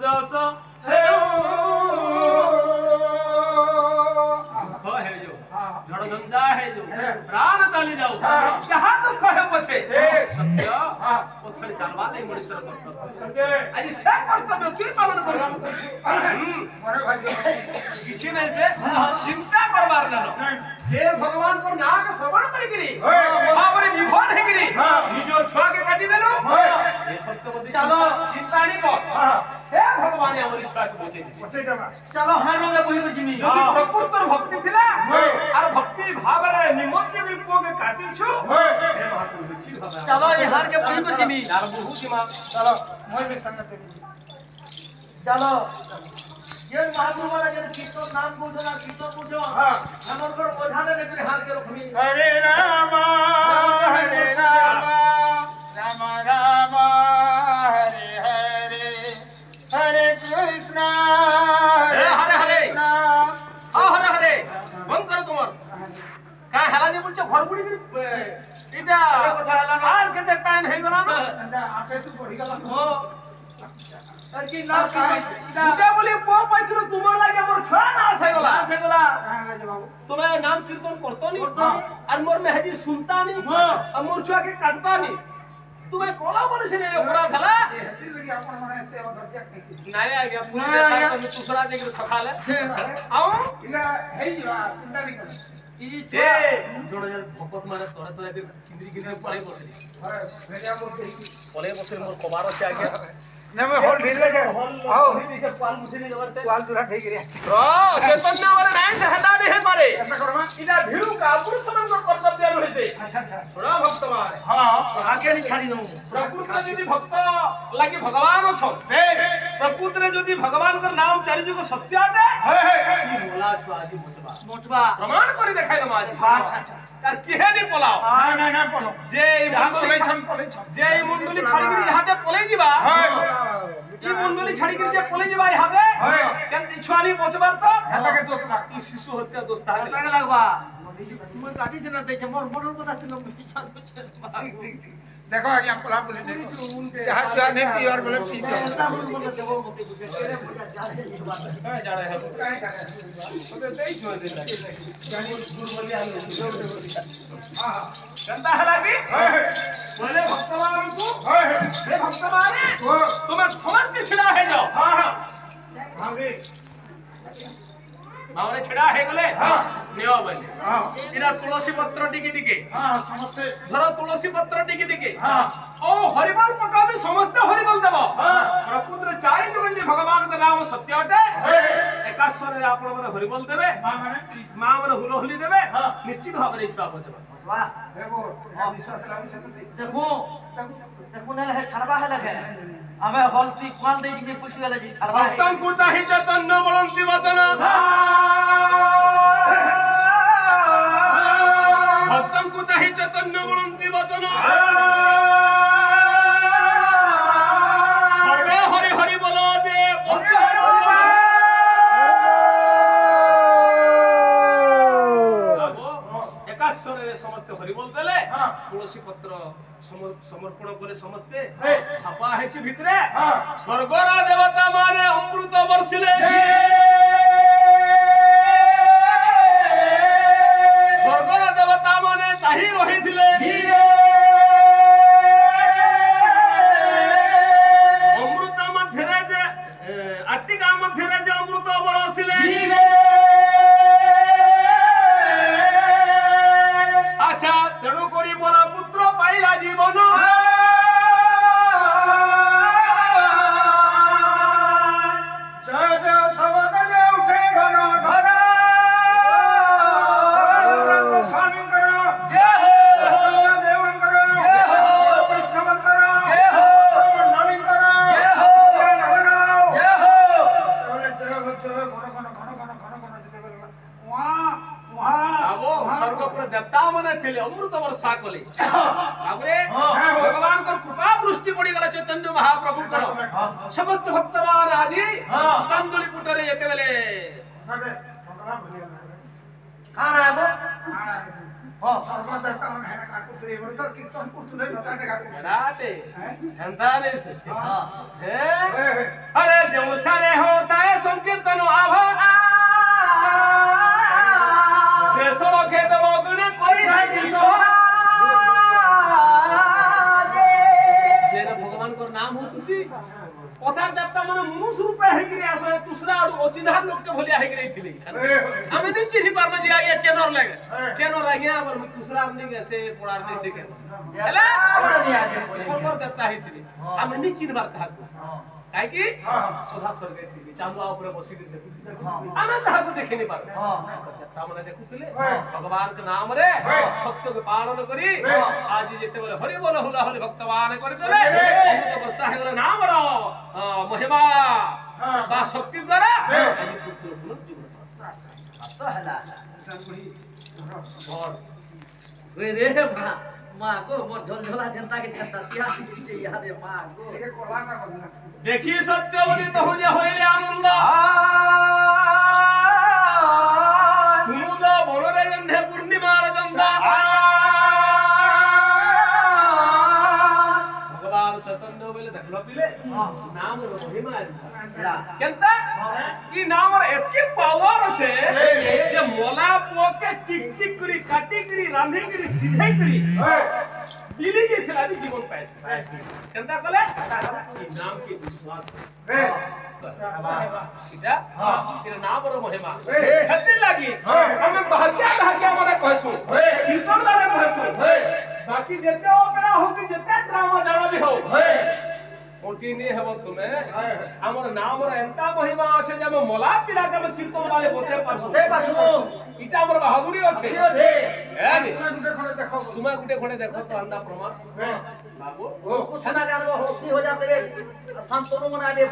जस झड़ झंझा है जो प्राण चली जाऊ जहाँ दुख है पछे सत्य ओथले जानवा नहीं मनुष्य कर्तव्य आज से कर्तव्य की पालन करू मारे भाई किसी नहीं से चिंता करबार जानो जे भगवान को नाम श्रवण करिगिरी भाबरे विभोर हेगिरी निजो छुआ के काटी देलो ये सत्यवती चलो चिंता नहीं को हे भगवान हमरी छुआ के बचे देबा चलो हमार में कोई को जिमी यदि प्रकृतर भक्ति थिला और भक्ति भावरे निमग्न विपो के काटी छु हे महात्मा निश्चित भाबा चलो ये हार के कोई को जिमी यार बहुत जिमा चलो मोय में संगत चलो ये महात्मा वाला जब कीर्तन नाम पूछो ना कीर्तन पूछो हां हमर को बोझाने लेके हाथ के रखनी हरे राम राम राम हरे हरे हरे कृष्ण हरे हरे हरे हरे बंद करो तुम्हार का हला जे बोलছো घर गुडी এটা কথা হলা না আর কেতে পান হই গলা না আপে তু বড়ি গলা हो কি না দুটা বলি পো পাইছিল তোমার লাগে মোর ছয় না আছে গলা তুমি নাম কীর্তন করতো নি আর মোর মেহদি শুনতা নি আর মোর ছুয়া के काटता নি তুমি কোলা বলে সে ওরা খেলা হেতি লাগি আপন মানে এতে দরজা নাই आ गया पुलिस তুমি दूसरा देख सखाले आओ इला हेई जा चिंता नहीं कर ई जे जोड़ जन भगत माने तोरा तोरा के किंद्री किंद्री पळे बसे अरे भेजा मोर पळे बसे मोर कबार से आ गया ने मैं होल ढील लगे आओ देखे पाल मुझे नहीं जबरते पाल दूरा ठई गिरे ओ चेतन ना वाले नहीं से हटा दे है मारे ऐसा करमा इना भीरू का पुरुष समन को कर्तव्य रहे से अच्छा अच्छा थोड़ा भक्त मारे हां आगे नहीं छाड़ी दऊ प्रकृति यदि भक्त लागी भगवान छ प्रकृति यदि भगवान का नाम चारि जुग सत्य आटे ई बोला छु आजी मोचबा प्रमाण करी देखाई दम आज अच्छा अच्छा यार किहे नहीं पलाओ हां नहीं नहीं पलो जे मंडली जे मंडली छाड़ी गिरी यहां पले जीवा ई मंडली छाड़ी गिरी जे पले जीवा यहां केन छुआनी मोचबार तो हेता के दोस्त ना ई शिशु हत्या दोस्त हेता के लागबा तुम काटी जना दे मोर मोर কথা ছিল ठीक ठीक देखो आगे हम कोला बोले देखो चाह चाह नहीं पी और बोले पी बोलता बोल बोले देवो मते बुझे तेरे बोला जा रहे ये बात है जा रहे हैं काय कर बोले दे जो दे जानी गुरु बोले हम हां हां जनता है लागी बोले भक्तवान को हे भक्तवान तुम समझ के छिड़ा है जाओ हां हां हां रे मावरे छिड़ा है गले हां नियो बने हां इना तुलसी पत्र टिके टिके हां समस्त धरो तुलसी पत्र टिके टिके हां ओ हरिबल पकाबे समस्त हरिबल देबो हां प्रकृति चारि जुगंजे भगवान का नाम सत्य अटे एकाश्वर रे आपण माने हरिबल देबे मां माने हुलहुली देबे निश्चित भाव रे छुआ बचबा वाह देखो विश्वास लागी सत्य देखो देखो ने है छड़बा है लगे हमें हॉल ठीक मान दे जी पूछ गले जी छड़बा भक्तन को चाहि चैतन्य बलंती वचन भक्तन को चाहि चैतन्य बलंती वचन सर्वे हरि हरि बोलो दे एकाश्वर रे समस्त हरि बोल देले तुलसी पत्र समर्पण करे समस्ते आपा हेछि भितरे स्वर्गरा देवता माने अमृत वर्षिले स्वर्गरा देवता माने ताही रहिथिले अमृत मध्यरे जे अट्टिका मध्यरे जे अमृत बरसिले अच्छा तेणु करी मोर पुत्र पाइला जीवन जय जय सबद जे उठे घन घर स्वामी करो जय हो देवंकर जय हो कृष्णवंकर जय हो नलिंकर जय हो नगर जय हो बोले जय बच्चे घन घन घन घन घन घन जते गला वहां आवो स्वर्ग पर देवता माने थिले अमृत वर्षा कले बाबरे भगवान को कृपा दृष्टि पड़ी गला चैतन्य महाप्रभु करो समस्त भक्तवान आदि कंजली पुटरे एके बेले काना आबो ହଁ ସର୍ବଦେବତା ମାନେ ହେରା କାକୁଥିଲେ ଏବର ତ କୀର୍ତ୍ତନ କରୁଥିଲେ ନତାଟେ କାକୁ ରାଟେ ଏନ୍ତା ନେଇ ସେ ହଁ अरे जमुठारे होता है संकीर्तन आभा शेषण खेत मगुणे कोई थाकी सोहा जेना भगवान को नाम हो तुसी पथार देवता मन मनुष्य रूप हेगिरी आसले तुसरा अचिन्हार लोक के भलिया हेगिरी थिले हमें नि चिन्हि पारना जे आगे केनर लागे हमर तुसरा हमनी के से पड़ार नै से के हला पर देवता हिथिले हमें नि चिन्हबार ताकू काहे की सुधा स्वर्ग थी चांदुआ ऊपर बसी देखुथिले हमें ताकू देखि नै पार देवता माने देखुथिले भगवान के नाम रे सत्य के पालन करी आज जेते बोले हरि बोल हुला हरि भक्तवान कर देले अमृत वर्षा हे गले नाम रो महिमा बा शक्ति द्वारा आज पुत्र पुनर्जीवन तो हला और रे रे मां को मोर झलझला जनता के छत्ता तिहा सीटे याद है मां को एके कोला ना करना देखी सत्य बोली तो हो जे होइले आनंद मुदा बनरे जन्हे पूर्णिमा रजंदा भगवान चैतन्य बोले देखलो पिले नाम रो महिमा केनता ई नाम रे एके पावर छे जे मोला पोके टिक टिक करी काटी करी रांधी करी सिधाई करी बिली जे थला भी जीवन पाइस केनता कले ई नाम के विश्वास है सीधा तेरे नाम रो महिमा हते लागी हमें भाग्या माने कहसु कीर्तन वाले कहसु बाकी जेते ओकरा हो कि जेते ड्रामा जाना भी हो ओटी ने हेबो तुमे हमर नाम रे एंता महिमा আছে যে আমি মোলা পিলা যে আমি कीर्तन वाले बचे पासु इटा हमर बहादुरी আছে एनी तुमे गुटे खडे देखो तो अंदा प्रमाण बाबू कुछ ना जानबो होशी हो जाते रे संतों मना दे